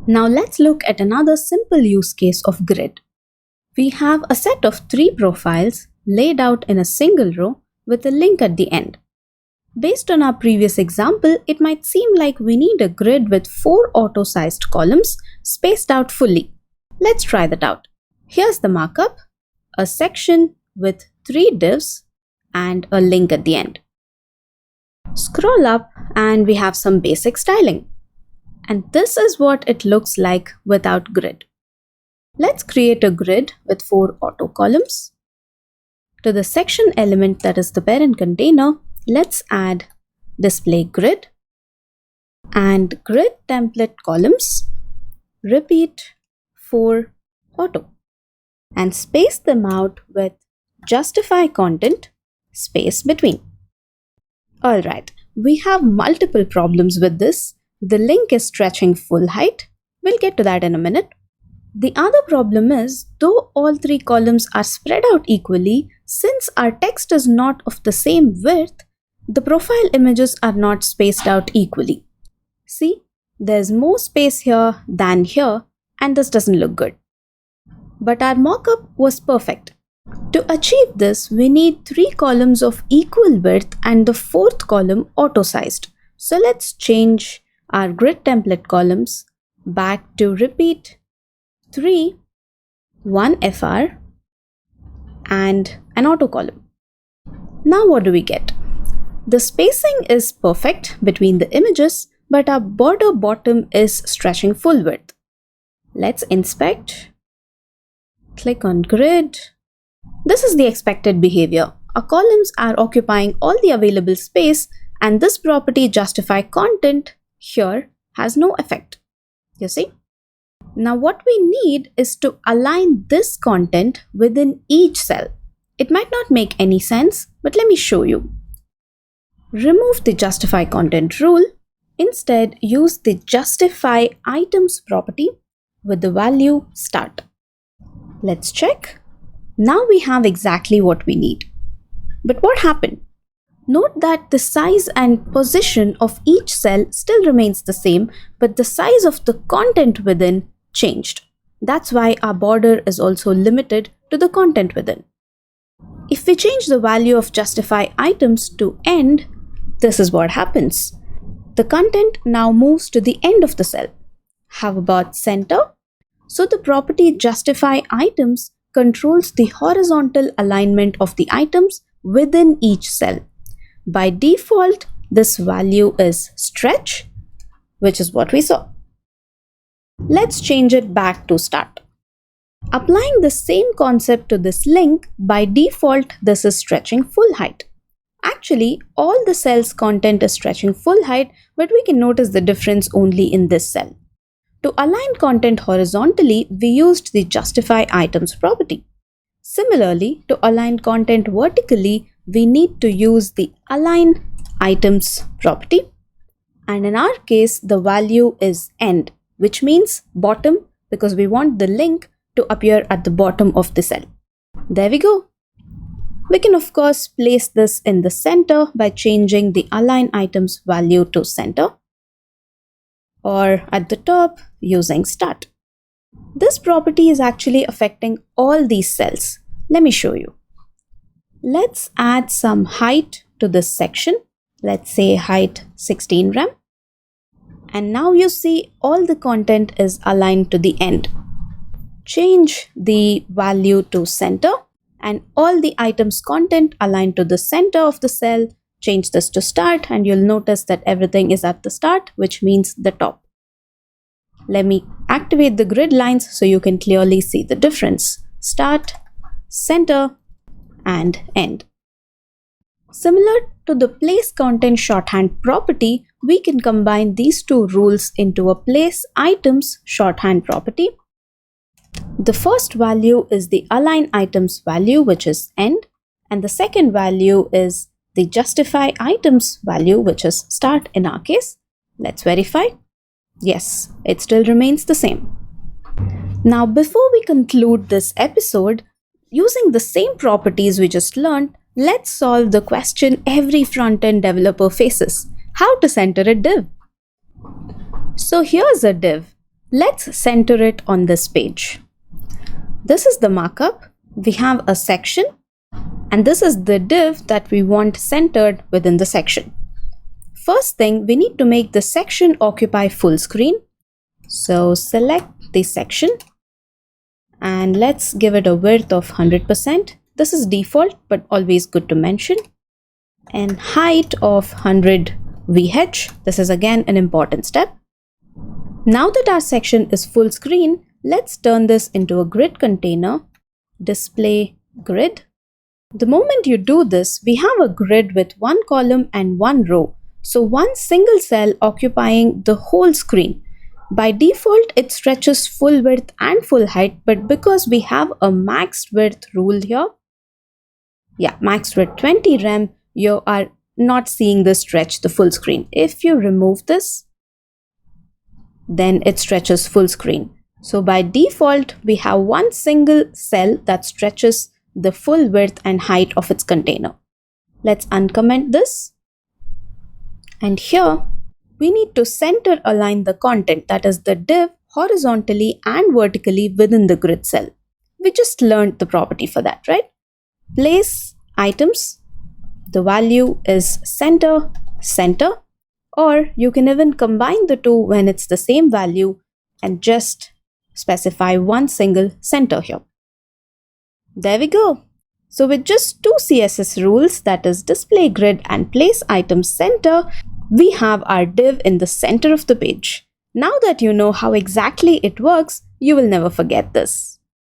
Now let's look at another simple use case of grid. We have a set of 3 profiles laid out in a single row with a link at the end. Based on our previous example, it might seem like we need a grid with 4 auto-sized columns spaced out fully. Let's try that out. Here's the markup: a section with 3 divs and a link at the end. Scroll up and we have some basic styling. And this is what it looks like without grid. Let's create a grid with 4 auto columns. To the section element that is the parent container, let's add display grid and grid template columns. Repeat 4 auto and space them out with justify content space between. Alright, we have multiple problems with this. The link is stretching full height. We'll get to that in a minute. The other problem is, though all 3 columns are spread out equally, since our text is not of the same width, the profile images are not spaced out equally. See, there's more space here than here, and this doesn't look good. But our mockup was perfect. To achieve this, we need 3 columns of equal width and the 4th column auto-sized. So let's change our grid template columns back to repeat 3, 1 FR and an auto column. Now what do we get? The spacing is perfect between the images, but our border bottom is stretching full width. Let's inspect. Click on grid. This is the expected behavior. Our columns are occupying all the available space, and this property justify content here has no effect. You see? Now what we need is to align this content within each cell. It might not make any sense, but let me show you. Remove the justify content rule. Instead, use the justify items property with the value start. Let's check. Now we have exactly what we need. But what happened? Note that the size and position of each cell still remains the same, but the size of the content within changed. That's why our border is also limited to the content within. If we change the value of justify items to end, this is what happens. The content now moves to the end of the cell. How about center? So the property justify items controls the horizontal alignment of the items within each cell. By default, this value is stretch, which is what we saw. Let's change it back to start. Applying the same concept to this link, by default, this is stretching full height. Actually, all the cell's content is stretching full height, but we can notice the difference only in this cell. To align content horizontally, we used the justify items property. Similarly, to align content vertically, we need to use the align items property. And in our case, the value is end, which means bottom, because we want the link to appear at the bottom of the cell. There we go. We can of course place this in the center by changing the align items value to center, or at the top using start. This property is actually affecting all these cells. Let me show you. Let's add some height to this section. Let's say height 16 rem. And now you see all the content is aligned to the end. Change the value to center and all the items content aligned to the center of the cell. Change this to start and you'll notice that everything is at the start, which means the top. Let me activate the grid lines so you can clearly see the difference. Start, center, and end. Similar to the place content shorthand property, we can combine these 2 rules into a place items shorthand property. The first value is the align items value, which is end, and the second value is the justify items value, which is start in our case. Let's verify. Yes, it still remains the same. Now, before we conclude this episode, using the same properties we just learned, let's solve the question every front-end developer faces: how to center a div. So here's a div. Let's center it on this page. This is the markup. We have a section, and this is the div that we want centered within the section. First thing, we need to make the section occupy full screen. So select the section and let's give it a width of 100%. This is default, but always good to mention. And height of 100 VH. This is again an important step. Now that our section is full screen, let's turn this into a grid container. Display grid. The moment you do this, we have a grid with one column and one row. So one single cell occupying the whole screen. By default, it stretches full width and full height, but because we have a maxed width rule here, maxed width 20 rem, you are not seeing this stretch the full screen. If you remove this, then it stretches full screen. So by default, we have one single cell that stretches the full width and height of its container. Let's uncomment this. And here, we need to center align the content, that is the div, horizontally and vertically within the grid cell. We just learned the property for that, right? Place items. The value is center, center, or you can even combine the two when it's the same value and just specify one single center here. There we go. So with just two CSS rules, that is display grid and place item center, we have our div in the center of the page. Now that you know how exactly it works, you will never forget this.